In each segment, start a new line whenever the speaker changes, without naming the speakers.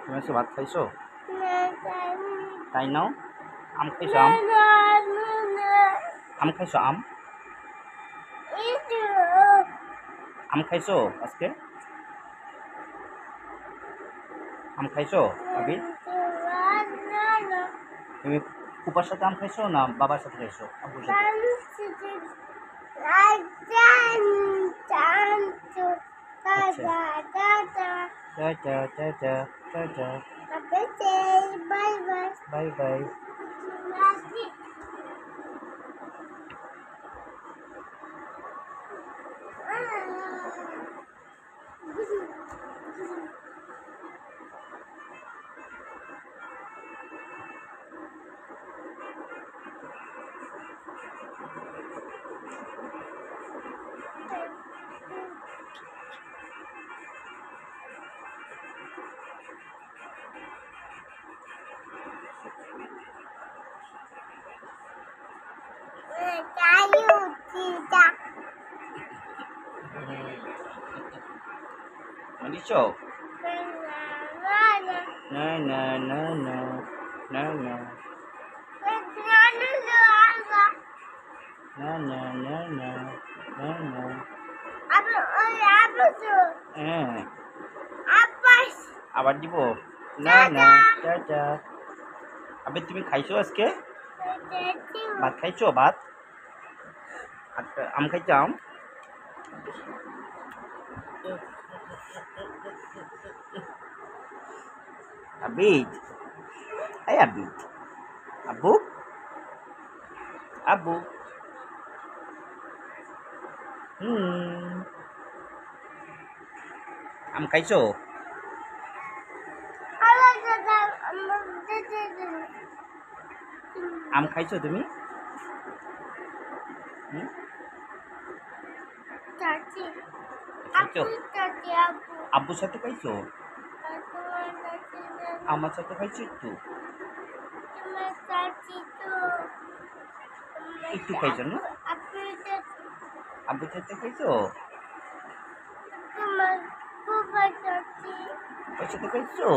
তুমি আজকে ভাত খাইছো? তাই নাও। আম খাইছো? আম খাইছো? আম খাইছো আজকে? আম খাইছো আবির? তুমি ফুপার সাথে আম খাইছো না বাবার সাথে খাইছো, আব্বুর সাথে? Tata tata tata, bye bye. Malicho. No, no, no, no, no, no. No, no, no, no, no, no. আবার দিব না না। টাটা। আবে তুমি খাইছো আজকে? ভাত খাইছো? ভাত আম খাইছো? আম আবিদ, এই আবিদ, আব্বু আব্বু। আম খাইছো? আম খাইছো তুমি? খাইছো? আব্বুর সাথে খাইছো? আমার সাথে খাইছো? একটু একটু খাইছো না? আব্বুর সাথে খাইছো? ওর সাথে খাইছো?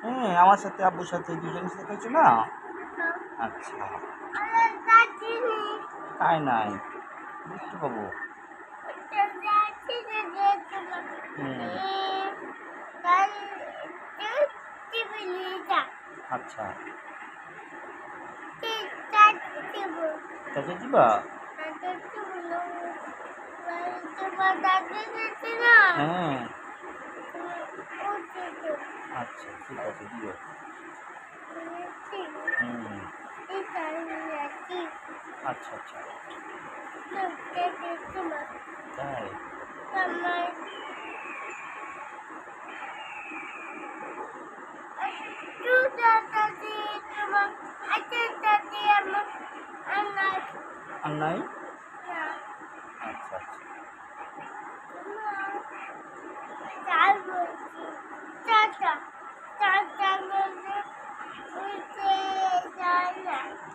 হ্যাঁ, আমার সাথে আব্বুর সাথে দুজনের সাথে খাইছো না? আচ্ছা, তাই নাই, বুঝতে পাবো। আচ্ছা, চাচা দিবা? হ্যাঁ, আচ্ছা ঠিক আছে, দিও। আচ্ছা আচ্ছা, তাই আর নাই? আচ্ছা আচ্ছা,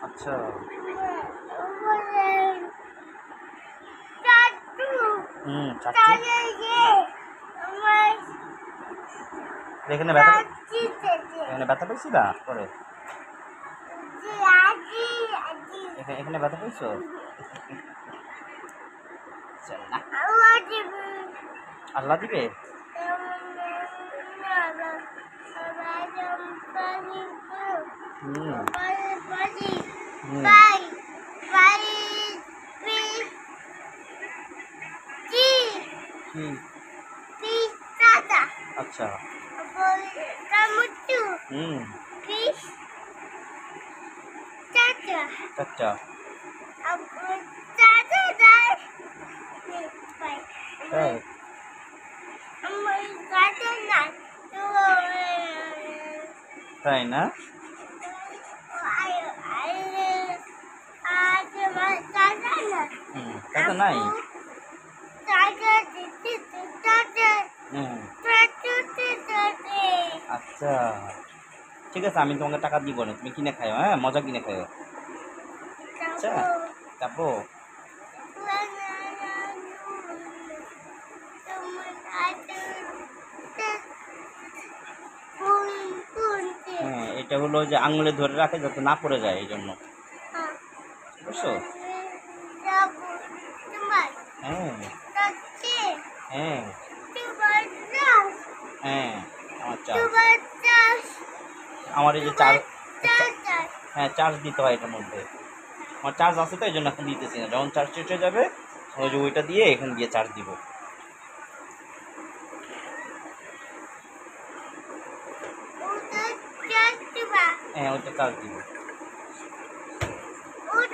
আচ্ছা। এখানে ব্যথা, এখানে ব্যথা পেয়েছি না পরে? এখানে ব্যথা পেয়েছো? আল্লাহ দিবে? আচ্ছা, চাচা তাই না? চাচা নাই? আচ্ছা ঠিক আছে, আমি তোমাকে টাকা দিব না, তুমি কিনে খাও। হ্যাঁ, মজা কিনে খাও। আচ্ছা, যাবো। এটা হলো যে আঙুলে ধরে রাখে যাতে না পড়ে যায়, এই জন্য। বুঝছো? হ্যাঁ হ্যাঁ হ্যাঁ, আমার চার্জ, আমার এই যে চার্জ, হ্যাঁ চার্জ দিতে হয় এটার মধ্যে। আমার চার্জ আছে তো, এই জন্য এখন দিতেছি না। যখন চার্জ শেষ হয়ে যাবে ওই যে ওইটা দিয়ে এখানে দিয়ে চার্জ দিব। হ্যাঁ ওইটা চার্জ দিব।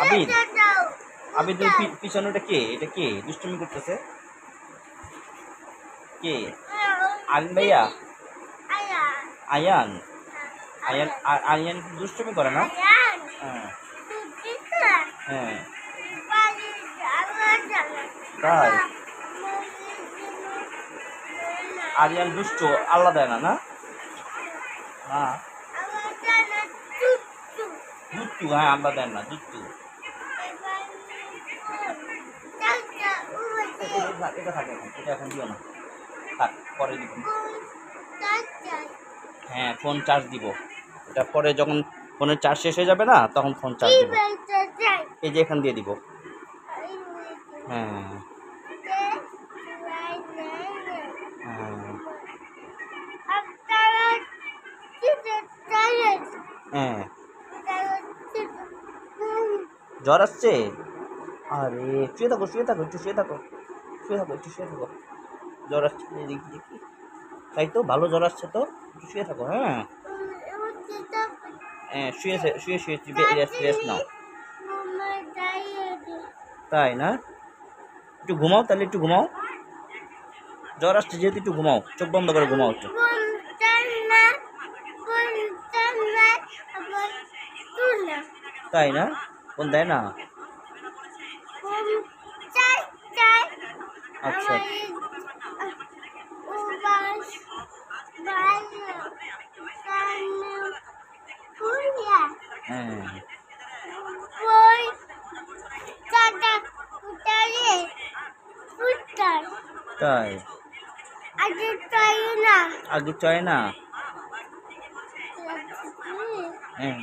আবিদ, আবিদ পিছনে ওটা কে? এটা কে দুষ্টুমি করতেছে? কে? আরিন ভাইয়া? আয়ান? আয়ান আয়ান দুষ্টুমি করে না? হ্যাঁ হ্যাঁ, তাই? আরিয়ান দুষ্ট, আল্লাহ দেয় না? না না, দুষ্টু, হ্যাঁ আল্লাহ দেন না, দুষ্টু। এটা থাকে এখন, এটা এখন দিও না, থাক পরে দিব। হ্যাঁ ফোন চার্জ দিব, এটা পরে যখন ফোনের চার্জ শেষ হয়ে যাবে না তখন ফোন চার্জ দিব। এই যে এখান দিয়ে দিব। হ্যাঁ হ্যাঁ, জ্বর আসছে? আরে শুয়ে থাকো, শুয়ে থাকো, একটু শুয়ে থাকো, শুয়ে থাকো, একটু শুয়ে থাকো। জ্বর আসছে দেখি দেখি, তাই তো ভালো জ্বর আসছে তো, একটু শুয়ে থাকো। হ্যাঁ হ্যাঁ, শুয়ে শুয়ে শুয়ে রেস্ট নাও। তাই না? একটু ঘুমাও তাহলে, একটু ঘুমাও। জ্বর আসছে যেহেতু একটু ঘুমাও, চোখ বন্ধ করে ঘুমাও একটু। তাই না? ফোন দেয় না? আচ্ছা হ্যাঁ, তাই? আগে চায় না? হ্যাঁ,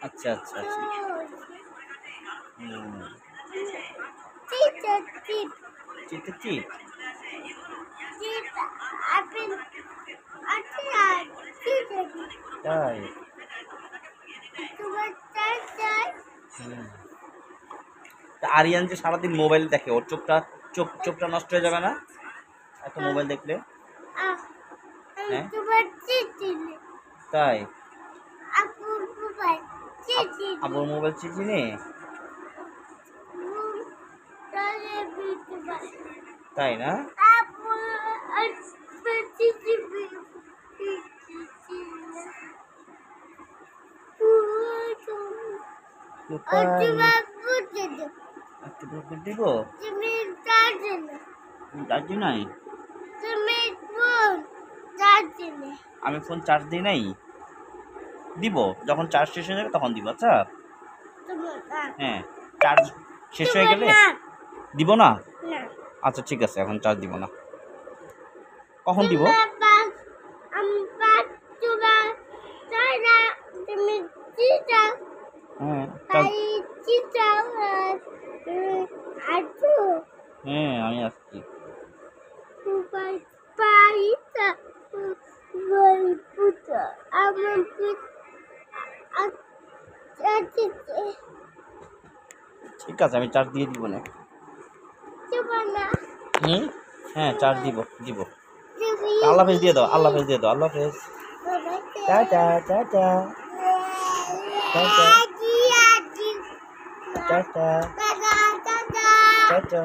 আচ্ছা আচ্ছা আচ্ছা। চিট চিট, তাই? তা আরিয়ান যে সারাদিন মোবাইল দেখে, ওর চোখটা নষ্ট হয়ে যাবে না এত মোবাইল দেখলে? হ্যাঁ তাই? আবুর মোবাইল চিনি? তাই না? দিব? চার্জ নাই? আমি ফোন চার্জ দিই নাই, দিব যখন চার্জ শেষ হয়ে যাবে তখন দিব। আচ্ছা হ্যাঁ, চার্জ শেষ হয়ে গেলে দিব না? আচ্ছা ঠিক আছে, এখন চার্জ দিব না। কখন দিব? হ্যাঁ আমি আসছি। ঠিক আছে, আমি চার্জ দিয়ে দিব না। হ্যাঁ চার্জ দিব দিব। আল্লাহ হাফেজ দিয়ে দাও, আল্লাহ হাফেজ দিয়ে দাও, আল্লাহ হাফেজ, tata tata tata tata tata.